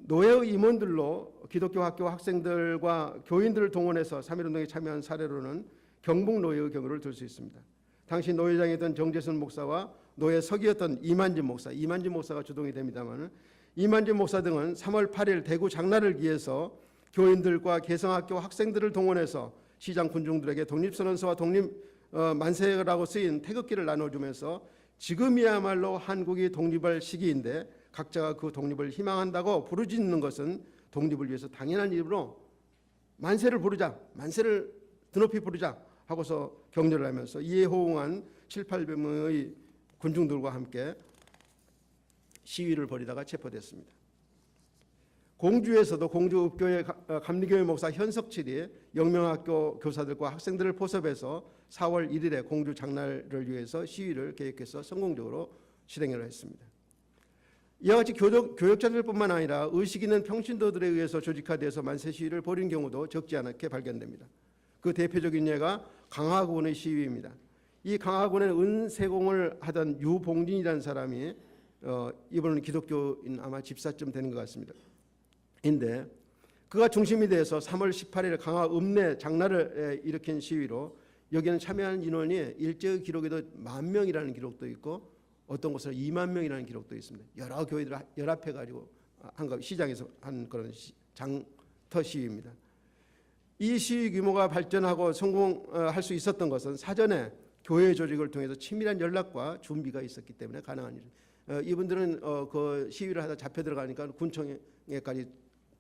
노예의 임원들로 기독교 학교 학생들과 교인들을 동원해서 3.1운동에 참여한 사례로는 경북 노예의 경우를 들 수 있습니다. 당시 노회장이었던 정재순 목사와 노예 서기였던 이만진 목사가 주동이 됩니다만, 이만진 목사 등은 3월 8일 대구 장날을 기해서 교인들과 개성학교 학생들을 동원해서 시장 군중들에게 독립선언서와 독립 만세라고 쓰인 태극기를 나눠주면서 지금이야말로 한국이 독립할 시기인데 각자가 그 독립을 희망한다고 부르짖는 것은 독립을 위해서 당연한 일이므로 만세를 부르자, 만세를 드높이 부르자 하고서 격려를 하면서 이에 호응한 700~800명의 군중들과 함께 시위를 벌이다가 체포됐습니다. 공주에서도 공주읍교회 감리교회 목사 현석칠이 영명학교 교사들과 학생들을 포섭해서 4월 1일에 공주 장날을 위해서 시위를 계획해서 성공적으로 실행을 했습니다. 이와 같이 교역자들뿐만 아니라 의식 있는 평신도들에 의해서 조직화되어서 만세 시위를 벌인 경우도 적지 않게 발견됩니다. 그 대표적인 예가 강화군의 시위입니다. 이 강화군에 은세공을 하던 유봉진이라는 사람이 이번은 기독교인 아마 집사쯤 되는 것 같습니다. 인데 그가 중심이 돼서 3월 18일 강화 읍내 장날을 일으킨 시위로 여기는 참여한 인원이 일제의 기록에도 10,000명이라는 기록도 있고 어떤 곳은 20,000명이라는 기록도 있습니다. 여러 교회들 연합해가지고 시장에서 한 그런 장터 시위입니다. 이 시위 규모가 발전하고 성공할 수 있었던 것은 사전에 교회 조직을 통해서 치밀한 연락과 준비가 있었기 때문에 가능한 일입니다. 이분들은 그 시위를 하다 잡혀 들어가니까 군청에까지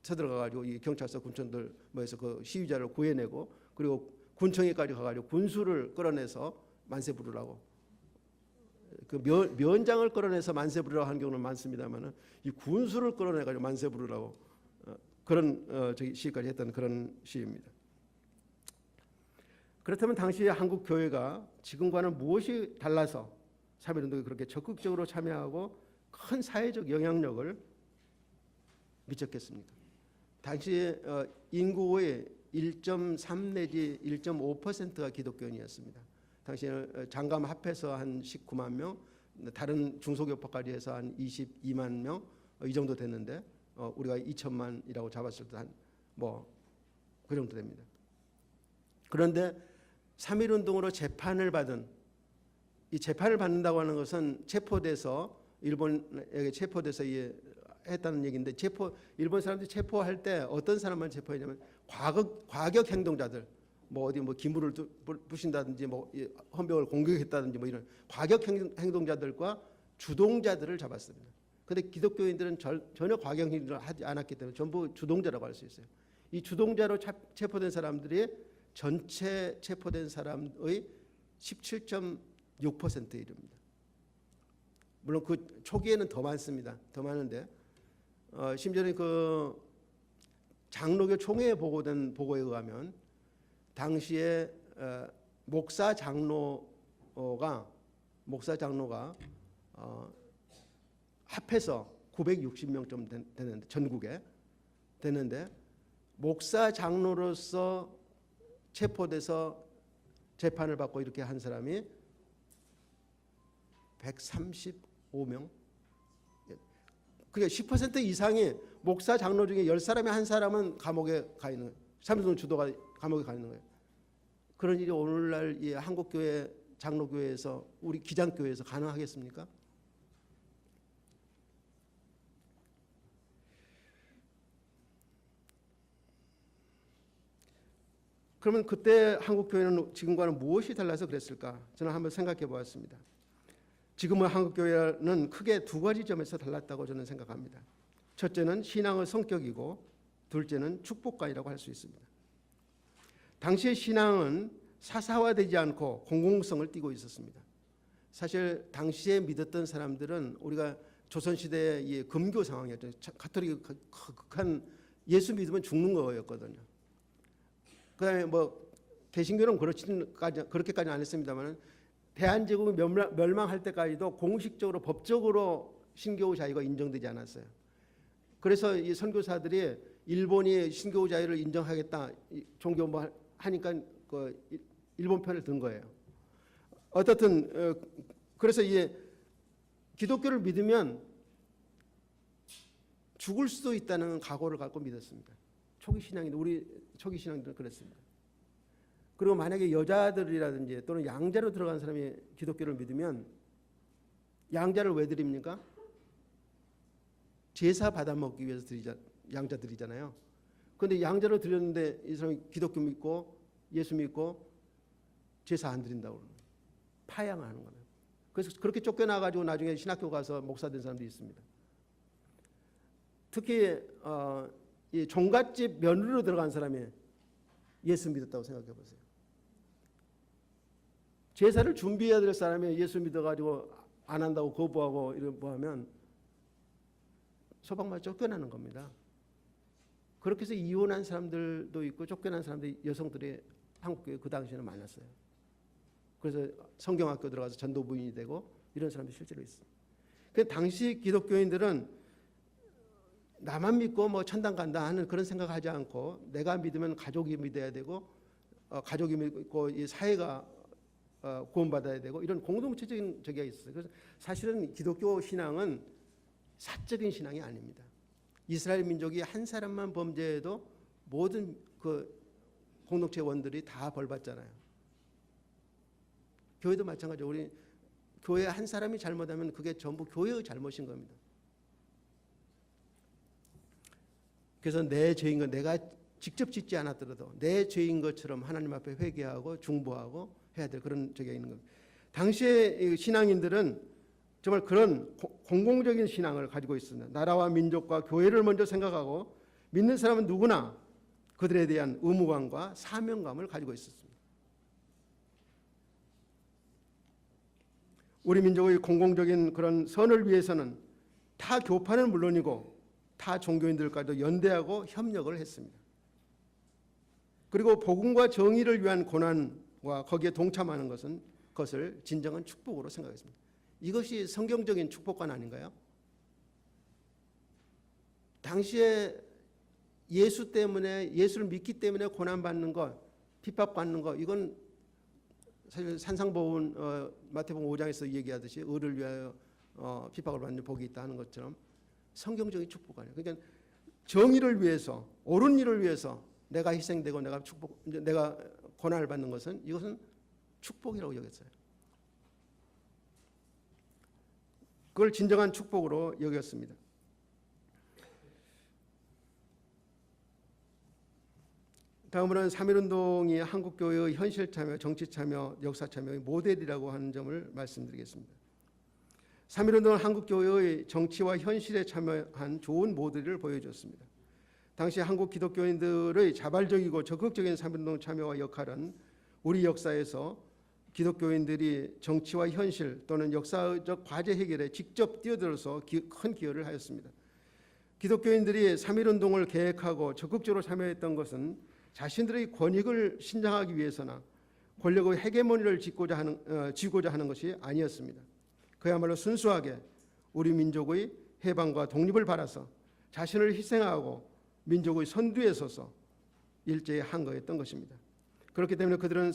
쳐들어가가지고 이 경찰서 군청들 모여서 그 시위자를 구해내고 그리고 군청에까지 가가지고 군수를 끌어내서 만세 부르라고 그 면장을 끌어내서 만세 부르라고 하는 경우는 많습니다만은 이 군수를 끌어내가지고 만세 부르라고 그런 시위까지 했던 그런 시위입니다. 그렇다면 당시 한국 교회가 지금과는 무엇이 달라서 3.1운동에 그렇게 적극적으로 참여하고 큰 사회적 영향력을 미쳤겠습니까? 당시 인구의 1.3 내지 1.5%가 기독교인이었습니다. 당시에는 장감 합해서 한 19만 명, 다른 중소교파까지 해서 한 22만 명 이 정도 됐는데 우리가 2천만이라고 잡았을 때 한 뭐 그 정도 됩니다. 그런데 3.1운동으로 재판을 받은 이 재판을 받는다고 하는 것은 체포돼서 일본에게 체포돼서 했다는 얘기인데 일본 사람들이 체포할 때 어떤 사람만 체포했냐면 과격 행동자들 뭐 어디 뭐 기물을 부신다든지 뭐 헌병을 공격했다든지 뭐 이런 과격 행동자들과 주동자들을 잡았습니다. 그런데 기독교인들은 전혀 과격 행동을 하지 않았기 때문에 전부 주동자라고 할 수 있어요. 이 주동자로 체포된 사람들이 전체 체포된 사람의 17.6%에 이릅니다. 물론 그 초기에는 더 많습니다. 더 많은데 심지어는 그 장로교 총회에 보고된 보고에 의하면 당시에 목사 장로가 합해서 960명쯤 되는데 전국에 되는데 목사 장로로서 체포돼서 재판을 받고 이렇게 한 사람이 135명. 그게 10% 이상이 목사 장로 중에 10사람에 한 사람은 감옥에 가 있는 거예요. 3.1운동 주도가 감옥에 가 있는 거예요. 그런 일이 오늘날 이 한국교회 장로교회에서 우리 기장교회에서 가능하겠습니까? 그러면 그때 한국교회는 지금과는 무엇이 달라서 그랬을까? 저는 한번 생각해 보았습니다. 지금의 한국교회는 크게 두 가지 점에서 달랐다고 저는 생각합니다. 첫째는 신앙의 성격이고 둘째는 축복관이라고 할 수 있습니다. 당시의 신앙은 사사화되지 않고 공공성을 띠고 있었습니다. 사실 당시에 믿었던 사람들은 우리가 조선시대의 금교 상황이었죠. 가톨릭 극한 예수 믿으면 죽는 거였거든요. 그다음에 뭐 개신교는 그렇게까지는 안 했습니다만 대한제국이 멸망할 때까지도 공식적으로 법적으로 신교 자유가 인정되지 않았어요. 그래서 이 선교사들이 일본이 신교 자유를 인정하겠다 종교 뭐 하니까 그 일본 편을 든 거예요. 어떻든 그래서 이게 기독교를 믿으면 죽을 수도 있다는 각오를 갖고 믿었습니다. 초기 신앙인들, 우리 초기 신앙인들은 그랬습니다. 그리고 만약에 여자들이라든지 또는 양자로 들어간 사람이 기독교를 믿으면 양자를 왜 드립니까? 제사 받아먹기 위해서 양자 드리잖아요. 그런데 양자로 드렸는데 이 사람이 기독교 믿고 예수 믿고 제사 안 드린다고 그러는 거예요. 파양하는 거예요. 그래서 그렇게 쫓겨나가지고 나중에 신학교 가서 목사 된 사람도 있습니다. 특히 이 종갓집 며느리로 들어간 사람이 예수 믿었다고 생각해 보세요. 제사를 준비해야 될 사람이 예수 믿어가지고 안 한다고 거부하고 이런 뭐 하면 소방만 쫓겨나는 겁니다. 그렇게 해서 이혼한 사람들도 있고 쫓겨난 사람들이 여성들이 한국교회 그 당시에는 많았어요. 그래서 성경학교 들어가서 전도부인이 되고 이런 사람들이 실제로 있어요. 그 당시 기독교인들은 나만 믿고 뭐 천당 간다 하는 그런 생각하지 않고 내가 믿으면 가족이 믿어야 되고 가족이 믿고 이 사회가 구원받아야 되고 이런 공동체적인 저기가 있어요. 그래서 사실은 기독교 신앙은 사적인 신앙이 아닙니다. 이스라엘 민족이 한 사람만 범죄해도 모든 그 공동체 원들이 다 벌받잖아요. 교회도 마찬가지죠. 우리 교회 한 사람이 잘못하면 그게 전부 교회의 잘못인 겁니다. 그래서 내 죄인 건 내가 직접 짓지 않았더라도 내 죄인 것처럼 하나님 앞에 회개하고 중보하고 해야 될 그런 적이 있는 겁니다. 당시의 신앙인들은 정말 그런 공공적인 신앙을 가지고 있습니다. 나라와 민족과 교회를 먼저 생각하고 믿는 사람은 누구나 그들에 대한 의무감과 사명감을 가지고 있었습니다. 우리 민족의 공공적인 그런 선을 위해서는 타 교파는 물론이고 타 종교인들과도 연대하고 협력을 했습니다. 그리고 복음과 정의를 위한 고난과 거기에 동참하는 것을 진정한 축복으로 생각했습니다. 이것이 성경적인 축복관 아닌가요? 당시에 예수 때문에 예수를 믿기 때문에 고난받는 것, 핍박받는 것 이건 사실 산상보훈 마태복음 5장에서 얘기하듯이 의를 위하여 핍박을 받는 복이 있다 하는 것처럼 성경적인 축복 아니에요. 그러니까 정의를 위해서 옳은 일을 위해서 내가 희생되고 내가 고난을 받는 것은 이것은 축복이라고 여겼어요. 그걸 진정한 축복으로 여겼습니다. 다음으로는 3.1운동이 한국교회의 현실 참여, 정치 참여, 역사 참여의 모델이라고 하는 점을 말씀드리겠습니다. 3.1운동은 한국교회의 정치와 현실에 참여한 좋은 모델을 보여줬습니다. 당시 한국 기독교인들의 자발적이고 적극적인 3.1운동 참여와 역할은 우리 역사에서 기독교인들이 정치와 현실 또는 역사적 과제 해결에 직접 뛰어들어서 큰 기여를 하였습니다. 기독교인들이 3.1운동을 계획하고 적극적으로 참여했던 것은 자신들의 권익을 신장하기 위해서나 권력의 헤게모니를 쥐고자 하는 것이 아니었습니다. 그야말로 순수하게 우리 민족의 해방과 독립을 바라서 자신을 희생하고 민족의 선두에 서서 일제히 한 거였던 것입니다. 그렇기 때문에 그들은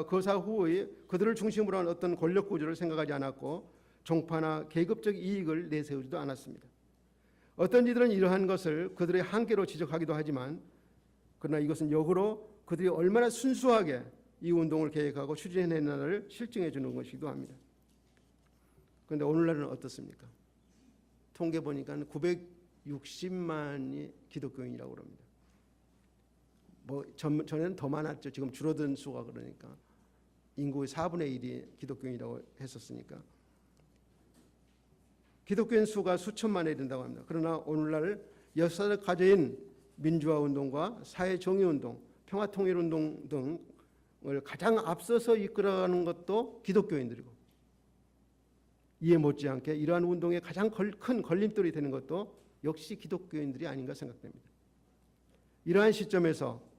거사 후의 그들을 중심으로 한 어떤 권력 구조를 생각하지 않았고 종파나 계급적 이익을 내세우지도 않았습니다. 어떤 이들은 이러한 것을 그들의 한계로 지적하기도 하지만 그러나 이것은 역으로 그들이 얼마나 순수하게 이 운동을 계획하고 추진해냈나를 실증해 주는 것이기도 합니다. 그런데 오늘날은 어떻습니까? 통계 보니까 960만이 기독교인이라고 합니다. 뭐 전에는 더 많았죠. 지금 줄어든 수가 그러니까 인구의 4분의 1이 기독교인이라고 했었으니까 기독교인 수가 수천만에 이른다고 합니다. 그러나 오늘날 역사적 과제인 민주화 운동과 사회 정의 운동, 평화 통일 운동 등을 가장 앞서서 이끌어가는 것도 기독교인들이고 이에 못지않게 이러한 운동의 가장 큰 걸림돌이 되는 것도 역시 기독교인들이 아닌가 생각됩니다. 이러한 시점에서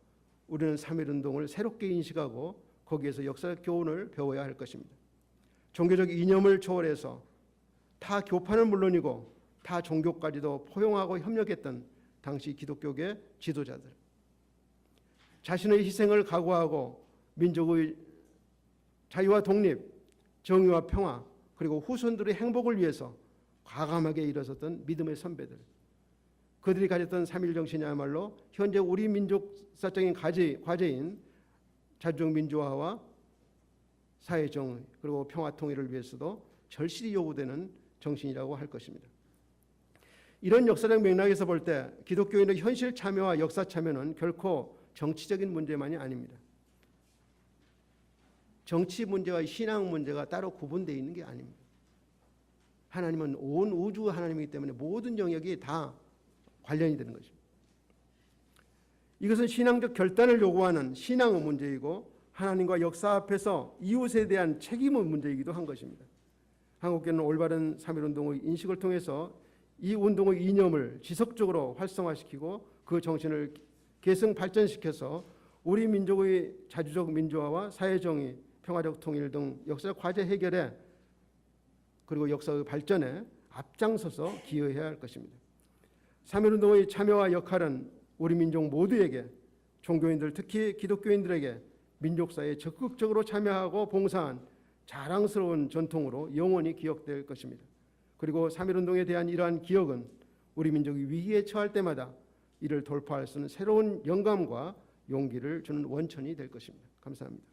우리는 3.1운동을 새롭게 인식하고 거기에서 역사적 교훈을 배워야 할 것입니다. 종교적 이념을 초월해서 타 교파는 물론이고 타 종교까지도 포용하고 협력했던 당시 기독교계 지도자들, 자신의 희생을 각오하고 민족의 자유와 독립, 정의와 평화, 그리고 후손들의 행복을 위해서 과감하게 일어섰던 믿음의 선배들. 그들이 가졌던 3.1 정신이야말로 현재 우리 민족사적인 과제인 자주적 민주화와 사회정의 그리고 평화 통일을 위해서도 절실히 요구되는 정신이라고 할 것입니다. 이런 역사적 맥락에서 볼 때 기독교인의 현실 참여와 역사 참여는 결코 정치적인 문제만이 아닙니다. 정치 문제와 신앙 문제가 따로 구분되어 있는 게 아닙니다. 하나님은 온 우주 하나님이기 때문에 모든 영역이 다 관련이 되는 것입니다. 이것은 신앙적 결단을 요구하는 신앙의 문제이고 하나님과 역사 앞에서 이웃에 대한 책임의 문제이기도 한 것입니다. 한국교회는 올바른 3.1운동의 인식을 통해서 이 운동의 이념을 지속적으로 활성화시키고 그 정신을 계승 발전시켜서 우리 민족의 자주적 민주화와 사회정의, 평화적 통일 등 역사적 과제 해결에 그리고 역사의 발전에 앞장서서 기여해야 할 것입니다. 3.1운동의 참여와 역할은 우리 민족 모두에게, 종교인들 특히 기독교인들에게 민족사에 적극적으로 참여하고 봉사한 자랑스러운 전통으로 영원히 기억될 것입니다. 그리고 3.1운동에 대한 이러한 기억은 우리 민족이 위기에 처할 때마다 이를 돌파할 수 있는 새로운 영감과 용기를 주는 원천이 될 것입니다. 감사합니다.